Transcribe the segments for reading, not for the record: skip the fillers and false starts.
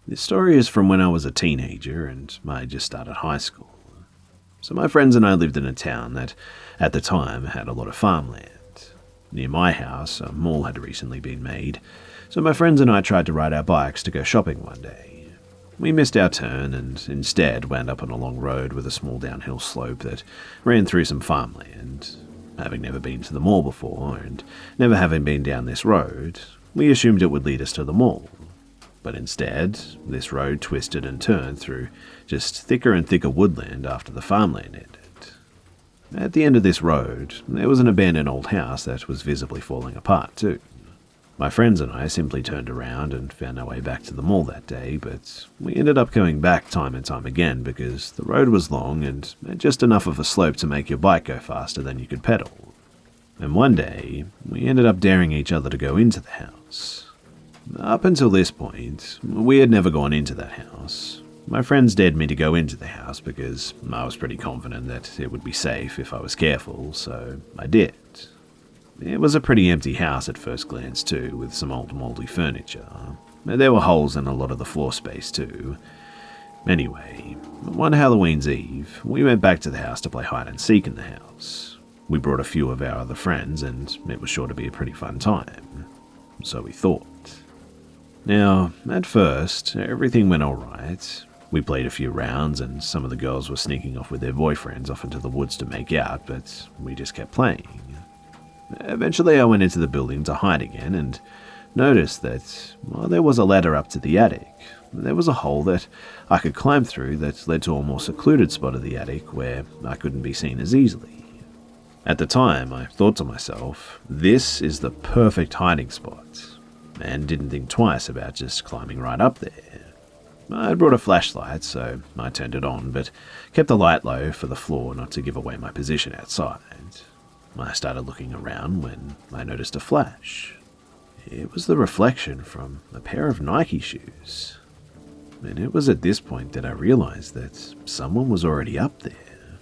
This story is from when I was a teenager and I just started high school. So my friends and I lived in a town that, at the time, had a lot of farmland. Near my house, a mall had recently been made, so my friends and I tried to ride our bikes to go shopping one day. We missed our turn and instead wound up on a long road with a small downhill slope that ran through some farmland. Having never been to the mall before, and never having been down this road, we assumed it would lead us to the mall. But instead, this road twisted and turned through just thicker and thicker woodland after the farmland ended. At the end of this road, there was an abandoned old house that was visibly falling apart too. My friends and I simply turned around and found our way back to the mall that day, but we ended up going back time and time again because the road was long and had just enough of a slope to make your bike go faster than you could pedal. And one day, we ended up daring each other to go into the house. Up until this point, we had never gone into that house. My friends dared me to go into the house because I was pretty confident that it would be safe if I was careful, so I did. It was a pretty empty house at first glance too, with some old mouldy furniture. There were holes in a lot of the floor space too. Anyway, one Halloween's Eve, we went back to the house to play hide and seek in the house. We brought a few of our other friends and it was sure to be a pretty fun time. So we thought. Now, at first, everything went alright. We played a few rounds and some of the girls were sneaking off with their boyfriends off into the woods to make out, but we just kept playing. Eventually I went into the building to hide again and noticed that, while there was a ladder up to the attic, there was a hole that I could climb through that led to a more secluded spot of the attic where I couldn't be seen as easily. At the time, I thought to myself, this is the perfect hiding spot, and didn't think twice about just climbing right up there. I had brought a flashlight, so I turned it on, but kept the light low for the floor not to give away my position outside. I started looking around when I noticed a flash. It was the reflection from a pair of Nike shoes. And it was at this point that I realized that someone was already up there.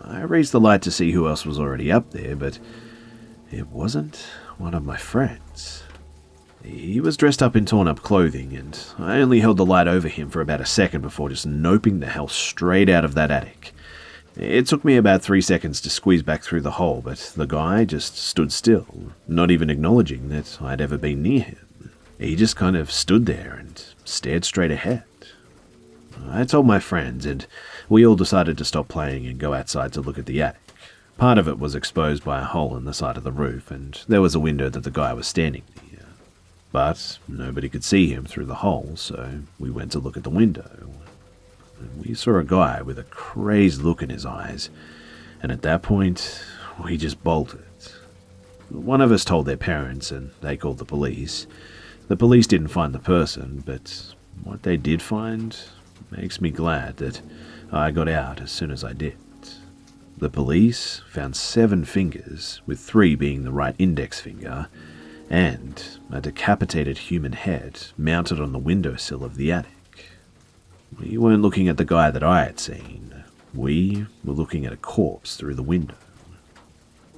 I raised the light to see who else was already up there, but it wasn't one of my friends. He was dressed up in torn-up clothing, and I only held the light over him for about a second before just noping the hell straight out of that attic. It took me about 3 seconds to squeeze back through the hole, but the guy just stood still, not even acknowledging that I'd ever been near him. He just kind of stood there and stared straight ahead. I told my friends, and we all decided to stop playing and go outside to look at the attic. Part of it was exposed by a hole in the side of the roof, and there was a window that the guy was standing near. But nobody could see him through the hole, so we went to look at the window. We saw a guy with a crazed look in his eyes, and at that point, we just bolted. One of us told their parents, and they called the police. The police didn't find the person, but what they did find makes me glad that I got out as soon as I did. The police found 7 fingers, with 3 being the right index finger, and a decapitated human head mounted on the windowsill of the attic. We weren't looking at the guy that I had seen. We were looking at a corpse through the window.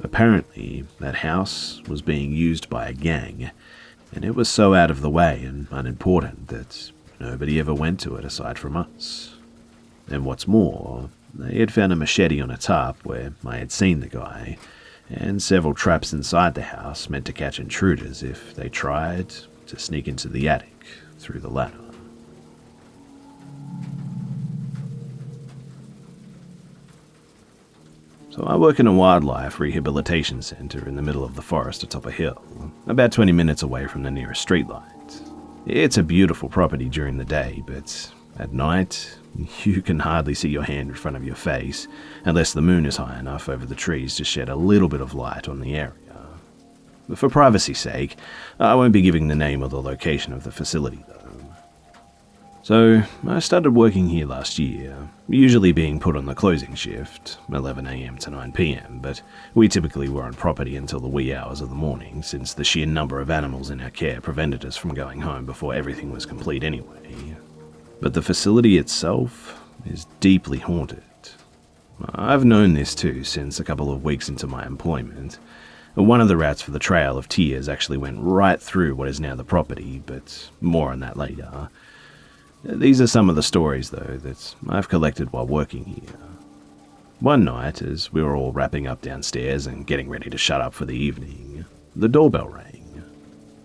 Apparently, that house was being used by a gang, and it was so out of the way and unimportant that nobody ever went to it aside from us. And what's more, they had found a machete on a tarp where I had seen the guy, and several traps inside the house meant to catch intruders if they tried to sneak into the attic through the ladder. So I work in a wildlife rehabilitation centre in the middle of the forest atop a hill, about 20 minutes away from the nearest streetlight. It's a beautiful property during the day, but at night, you can hardly see your hand in front of your face unless the moon is high enough over the trees to shed a little bit of light on the area. For privacy's sake, I won't be giving the name or the location of the facility though. So, I started working here last year, usually being put on the closing shift, 11 AM to 9 PM, but we typically were on property until the wee hours of the morning, since the sheer number of animals in our care prevented us from going home before everything was complete anyway. But the facility itself is deeply haunted. I've known this too since a couple of weeks into my employment. One of the routes for the Trail of Tears actually went right through what is now the property, but more on that later. These are some of the stories, though, that I've collected while working here. One night, as we were all wrapping up downstairs and getting ready to shut up for the evening, the doorbell rang.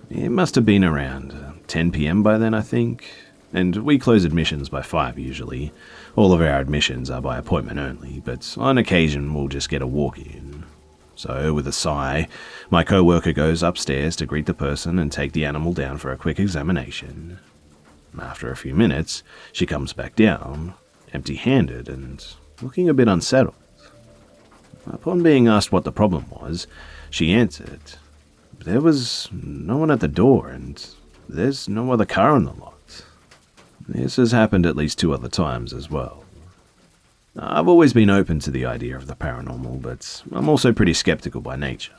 It must have been around 10 p.m. by then, I think, and we close admissions by 5 usually. All of our admissions are by appointment only, but on occasion we'll just get a walk-in. So, with a sigh, my co-worker goes upstairs to greet the person and take the animal down for a quick examination. After a few minutes, she comes back down, empty-handed and looking a bit unsettled. Upon being asked what the problem was, she answered, "There was no one at the door and there's no other car on the lot." This has happened at least 2 other times as well. I've always been open to the idea of the paranormal, but I'm also pretty skeptical by nature.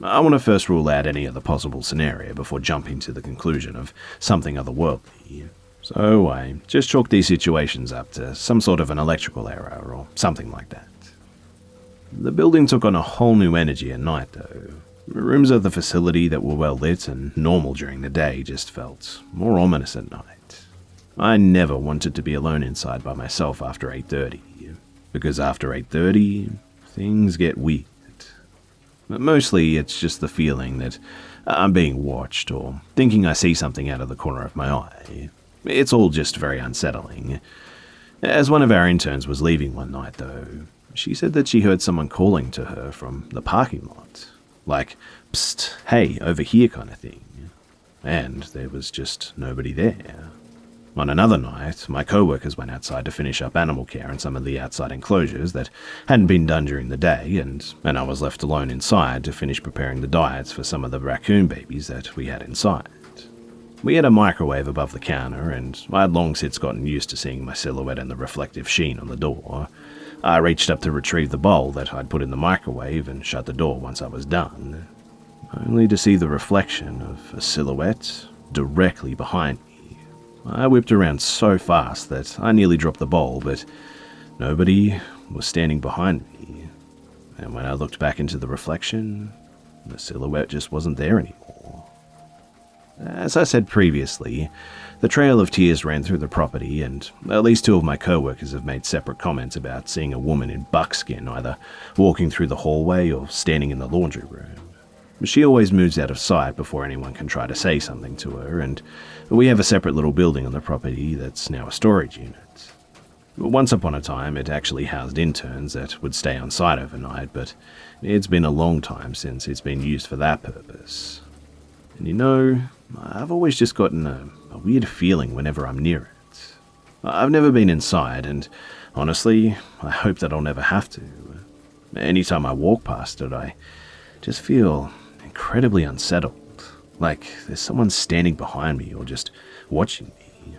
I want to first rule out any other possible scenario before jumping to the conclusion of something otherworldly. So I just chalk these situations up to some sort of an electrical error or something like that. The building took on a whole new energy at night, though. Rooms of the facility that were well lit and normal during the day just felt more ominous at night. I never wanted to be alone inside by myself after 8:30, because after 8:30, things get weird. Mostly it's just the feeling that I'm being watched or thinking I see something out of the corner of my eye. It's all just very unsettling. As one of our interns was leaving one night, though, she said that she heard someone calling to her from the parking lot. Like, "Psst, hey, over here" kind of thing. And there was just nobody there. On another night, my co-workers went outside to finish up animal care in some of the outside enclosures that hadn't been done during the day, and I was left alone inside to finish preparing the diets for some of the raccoon babies that we had inside. We had a microwave above the counter, and I had long since gotten used to seeing my silhouette in the reflective sheen on the door. I reached up to retrieve the bowl that I'd put in the microwave and shut the door once I was done, only to see the reflection of a silhouette directly behind me. I whipped around so fast that I nearly dropped the bowl, but nobody was standing behind me. And when I looked back into the reflection, the silhouette just wasn't there anymore. As I said previously, the trail of tears ran through the property, and at least 2 of my co-workers have made separate comments about seeing a woman in buckskin either walking through the hallway or standing in the laundry room. She always moves out of sight before anyone can try to say something to her, and we have a separate little building on the property that's now a storage unit. Once upon a time, it actually housed interns that would stay on site overnight, but it's been a long time since it's been used for that purpose. And you know, I've always just gotten a weird feeling whenever I'm near it. I've never been inside, and honestly, I hope that I'll never have to. Anytime I walk past it, I just feel incredibly unsettled, like there's someone standing behind me or just watching me.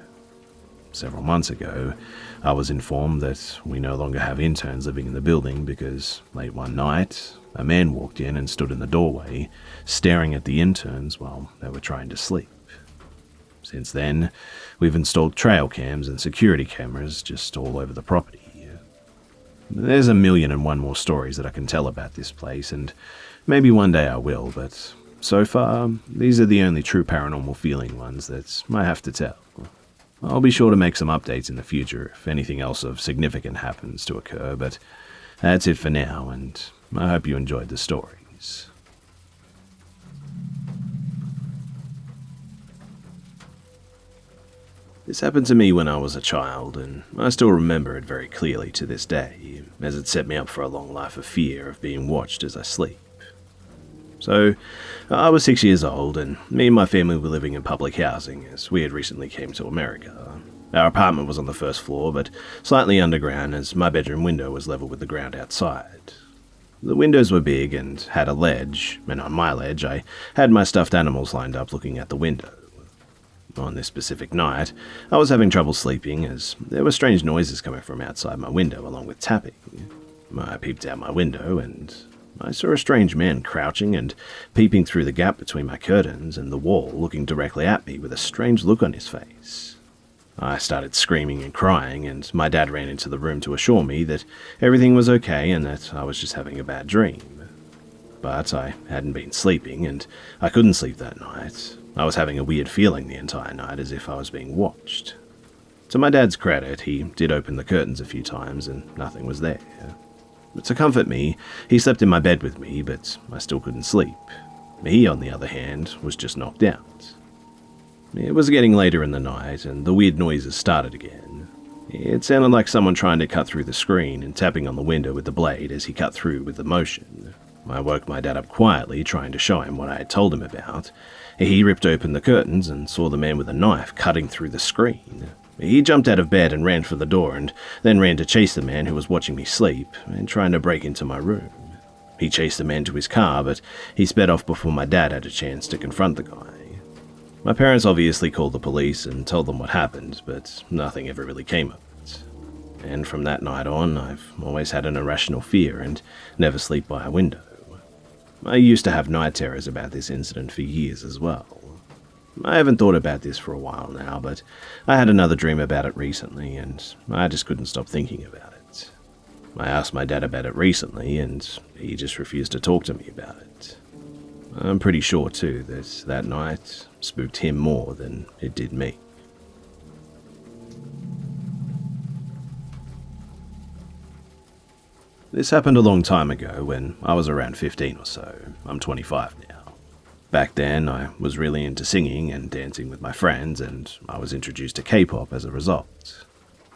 Several months ago, I was informed that we no longer have interns living in the building because late one night, a man walked in and stood in the doorway, staring at the interns while they were trying to sleep. Since then, we've installed trail cams and security cameras just all over the property. There's 1,000,001 more stories that I can tell about this place, and maybe one day I will, but so far, these are the only true paranormal feeling ones that I have to tell. I'll be sure to make some updates in the future if anything else of significant happens to occur, but that's it for now, and I hope you enjoyed the stories. This happened to me when I was a child, and I still remember it very clearly to this day, as it set me up for a long life of fear of being watched as I sleep. So, I was 6 years old, and me and my family were living in public housing as we had recently came to America. Our apartment was on the first floor, but slightly underground as my bedroom window was level with the ground outside. The windows were big and had a ledge, and on my ledge I had my stuffed animals lined up looking at the window. On this specific night, I was having trouble sleeping as there were strange noises coming from outside my window along with tapping. I peeped out my window and I saw a strange man crouching and peeping through the gap between my curtains and the wall, looking directly at me with a strange look on his face. I started screaming and crying, and my dad ran into the room to assure me that everything was okay and that I was just having a bad dream. But I hadn't been sleeping, and I couldn't sleep that night. I was having a weird feeling the entire night, as if I was being watched. To my dad's credit, he did open the curtains a few times and nothing was there. But to comfort me, he slept in my bed with me, but I still couldn't sleep. He, on the other hand, was just knocked out. It was getting later in the night, and the weird noises started again. It sounded like someone trying to cut through the screen and tapping on the window with the blade as he cut through with the motion. I woke my dad up quietly, trying to show him what I had told him about. He ripped open the curtains and saw the man with a knife cutting through the screen. He jumped out of bed and ran for the door, and then ran to chase the man who was watching me sleep and trying to break into my room. He chased the man to his car, but he sped off before my dad had a chance to confront the guy. My parents obviously called the police and told them what happened, but nothing ever really came of it. And from that night on, I've always had an irrational fear and never sleep by a window. I used to have night terrors about this incident for years as well. I haven't thought about this for a while now, but I had another dream about it recently, and I just couldn't stop thinking about it. I asked my dad about it recently, and he just refused to talk to me about it. I'm pretty sure, too, that that night spooked him more than it did me. This happened a long time ago when I was around 15 or so. I'm 25 now. Back then, I was really into singing and dancing with my friends, and I was introduced to K-pop as a result.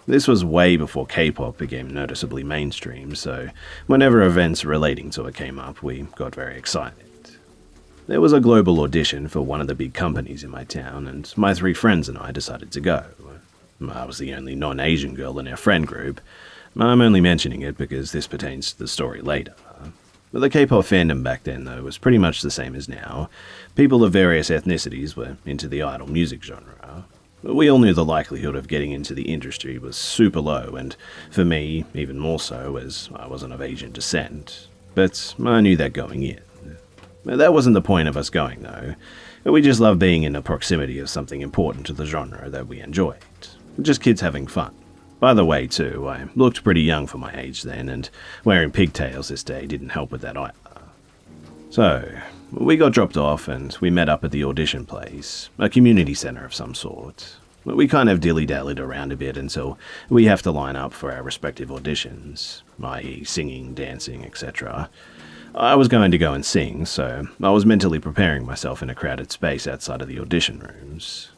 This was way before K-pop became noticeably mainstream, so whenever events relating to it came up, we got very excited. There was a global audition for one of the big companies in my town, and my 3 friends and I decided to go. I was the only non-Asian girl in our friend group. I'm only mentioning it because this pertains to the story later. The K-pop fandom back then, though, was pretty much the same as now. People of various ethnicities were into the idol music genre. We all knew the likelihood of getting into the industry was super low, and for me, even more so, as I wasn't of Asian descent. But I knew that going in. That wasn't the point of us going, though. We just loved being in the proximity of something important to the genre that we enjoyed. Just kids having fun. By the way, too, I looked pretty young for my age then, and wearing pigtails this day didn't help with that either. So, we got dropped off and we met up at the audition place, a community centre of some sort. We kind of dilly-dallied around a bit until we have to line up for our respective auditions, i.e. singing, dancing, etc. I was going to go and sing, so I was mentally preparing myself in a crowded space outside of the audition rooms.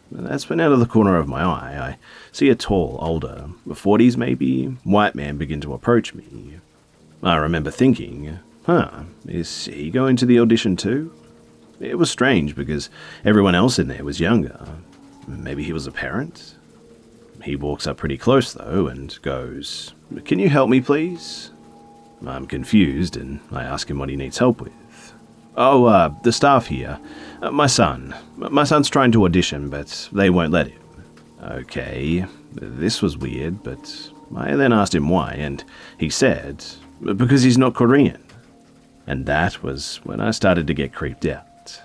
That's when out of the corner of my eye, I see a tall, older, 40s maybe, white man begin to approach me. I remember thinking, is he going to the audition too? It was strange because everyone else in there was younger. Maybe he was a parent? He walks up pretty close though and goes, "Can you help me please?" I'm confused and I ask him what he needs help with. "Oh, the staff here. My son's trying to audition, but they won't let him." Okay, this was weird, but I then asked him why, and he said, "Because he's not Korean." And that was when I started to get creeped out.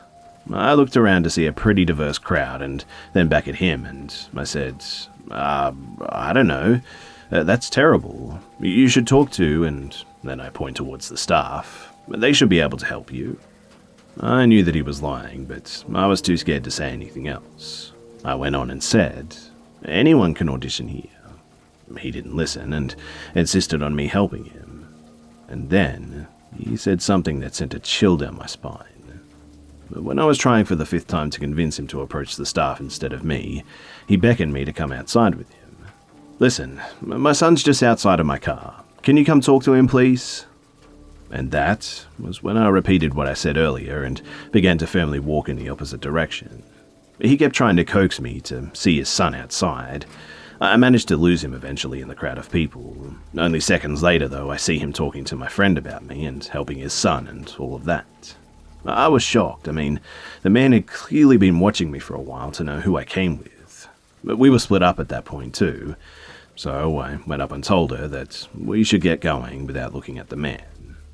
I looked around to see a pretty diverse crowd, and then back at him, and I said, I don't know. That's terrible. You should talk to," and then I point towards the staff. "They should be able to help you." I knew that he was lying, but I was too scared to say anything else. I went on and said, "Anyone can audition here." He didn't listen and insisted on me helping him. And then he said something that sent a chill down my spine. But when I was trying for the 5th time to convince him to approach the staff instead of me, he beckoned me to come outside with him. "Listen, my son's just outside of my car. Can you come talk to him, please?" And that was when I repeated what I said earlier and began to firmly walk in the opposite direction. He kept trying to coax me to see his son outside. I managed to lose him eventually in the crowd of people. Only seconds later, though, I see him talking to my friend about me and helping his son and all of that. I was shocked. I mean, the man had clearly been watching me for a while to know who I came with. But we were split up at that point, too. So I went up and told her that we should get going without looking at the man.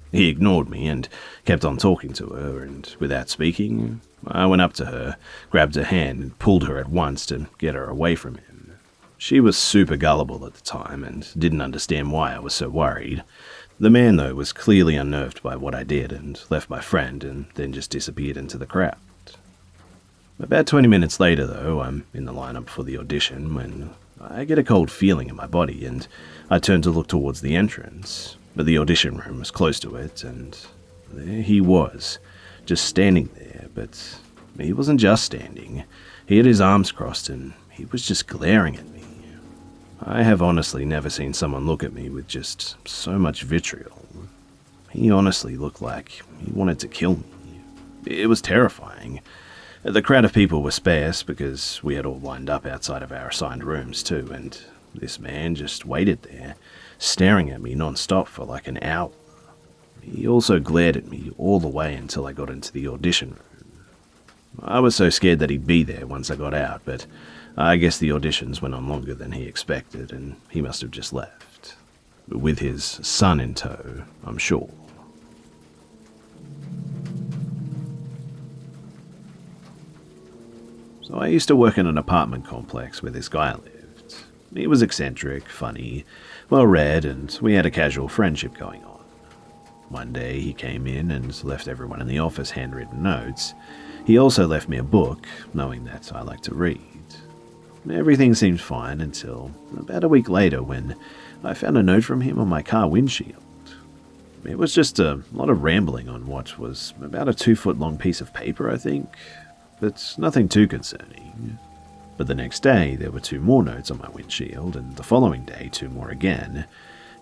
He ignored me and kept on talking to her, and without speaking, I went up to her, grabbed her hand, and pulled her at once to get her away from him. She was super gullible at the time and didn't understand why I was so worried. The man, though, was clearly unnerved by what I did and left my friend and then just disappeared into the crowd. About 20 minutes later, though, I'm in the lineup for the audition when I get a cold feeling in my body, and I turn to look towards the entrance, but the audition room was close to it, and there he was, just standing there. But he wasn't just standing. He had his arms crossed, and he was just glaring at me. I have honestly never seen someone look at me with just so much vitriol. He honestly looked like he wanted to kill me. It was terrifying. The crowd of people was sparse because we had all lined up outside of our assigned rooms too, and this man just waited there, staring at me non-stop for like an hour. He also glared at me all the way until I got into the audition room. I was so scared that he'd be there once I got out, but I guess the auditions went on longer than he expected, and he must have just left. With his son in tow, I'm sure. So I used to work in an apartment complex where this guy lived. He was eccentric, funny, well-read, and we had a casual friendship going on. One day he came in and left everyone in the office handwritten notes. He also left me a book, knowing that I like to read. Everything seemed fine until about a week later when I found a note from him on my car windshield. It was just a lot of rambling on what was about a 2-foot-long piece of paper, I think, but nothing too concerning. But the next day there were 2 more notes on my windshield, and the following day 2 more again.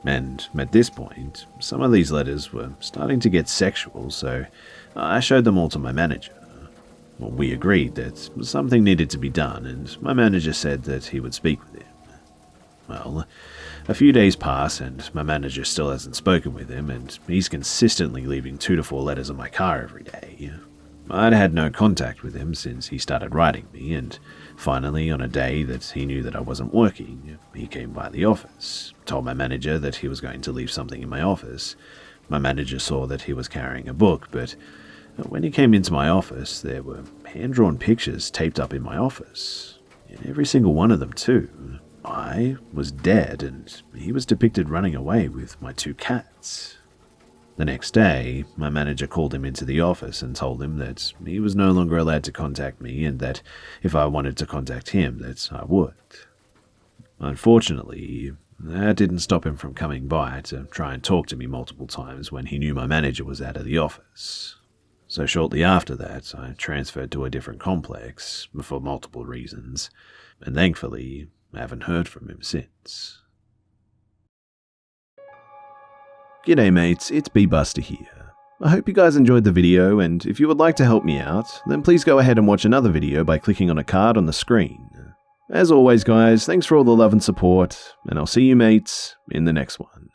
And at this point, some of these letters were starting to get sexual, so I showed them all to my manager. Well, we agreed that something needed to be done, and my manager said that he would speak with him. Well, a few days pass, and my manager still hasn't spoken with him, and he's consistently leaving 2 to 4 letters on my car every day. I'd had no contact with him since he started writing me, and finally, on a day that he knew that I wasn't working, he came by the office, told my manager that he was going to leave something in my office. My manager saw that he was carrying a book, but when he came into my office, there were hand-drawn pictures taped up in my office. And every single one of them, too. I was dead, and he was depicted running away with my 2 cats. The next day, my manager called him into the office and told him that he was no longer allowed to contact me, and that if I wanted to contact him, that I would. Unfortunately, that didn't stop him from coming by to try and talk to me multiple times when he knew my manager was out of the office. So shortly after that, I transferred to a different complex for multiple reasons, and thankfully, I haven't heard from him since. G'day mates, it's Busta here. I hope you guys enjoyed the video, and if you would like to help me out, then please go ahead and watch another video by clicking on a card on the screen. As always guys, thanks for all the love and support, and I'll see you mates in the next one.